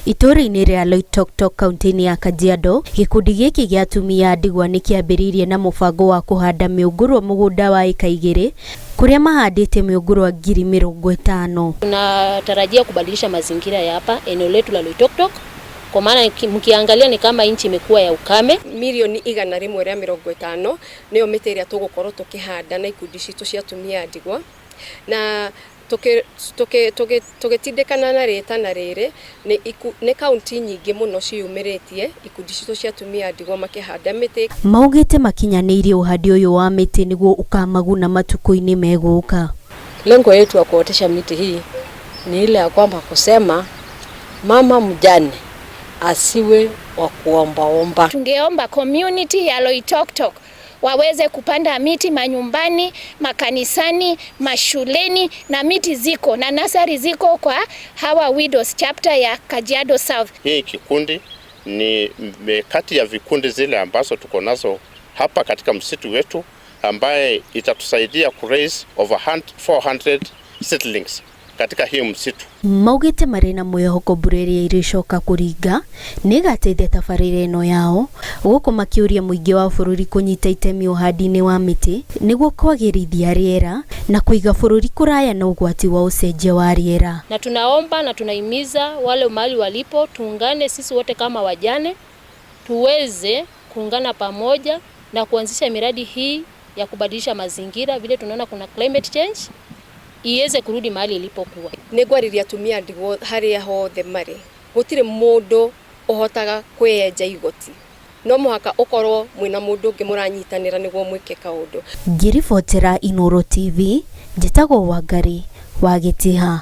Itũũra-inĩ rĩa Loitoktok kaunti-inĩ ya Kajiado, gĩkundi gĩkĩ gĩa atumia a ndigwa nĩ kĩambĩrĩirie na mũbango wa kũhanda mĩũngũrwa mũgũnda wa eka 2 kuria mahandĩte mĩũngũrwa 50,000. Tunatarajia kubadilisha mazingira ya hapa eneo letu la Loitoktok, kwa maana mkiangalia ni kama nchi imekuwa ya ukame. Milioni 150 niyo mĩtĩ ĩrĩa tũgũkorwo tũkĩhanda na ikundi citũ cia atumia a ndigwa, na tũgĩtindĩkana na rĩtana rĩrĩ nĩ kaunti nyingĩ mũno ciumĩrĩtie ikundi citũ cia atumia a ndigwa makĩhanda mĩtĩ. Maugĩte makinyanĩirie ũhandi ũyũ wa mĩtĩ nĩguo ukamaguna matukũ-inĩ megũka. Lengo yetu ya kuotesha miti hii ni ile ya kwamba kusema mama mjane asiwe wa kuomba. Tungeomba community ya Loitoktok waweze kupanda miti manyumbani, makanisani, mashuleni, na miti ziko na nasari ziko kwa hawa widows chapter ya Kajiado South. Hii kikundi ni kati ya vikundi zile ambazo tuko nazo hapa katika msitu wetu, ambaye itatusaidia ku raise over 400 seedlings katika hii msitu. Maugĩte marĩ na mwĩhoko mbura ĩrĩa ĩrĩcoka kũringa nĩ ĩgateithia tabarĩra ĩno yao, gũkũ makĩũria mũingĩ wa bũrũri kũnyita itemi ũhandi-inĩ wa mĩtĩ nĩguo kwagĩrithia rĩera na kũiga bũrũri kũraya na ũgwati wa ũcenjia wa rĩera. Na tunaomba na tunahimiza wale mahali walipo, tuungane sisi wote kama wajane, tuweze kuungana pamoja na kuanzisha miradi hii ya kubadilisha mazingira. Vile tunaona kuna climate change, iweze kurudi mahali ilipokuwa. Nĩngwariria atumia a ndigwa harĩa hothe marĩ, gũtirĩ mũndũ ũhotaga kwĩyenja igoti, no mũhaka ũkorwo mwĩna mũndũ ũngĩ mũranyitanĩra nĩguo mwĩke kaũndũ. Ngĩribotera Inooro TV, njĩtagwo Wangari wa Gĩtĩha.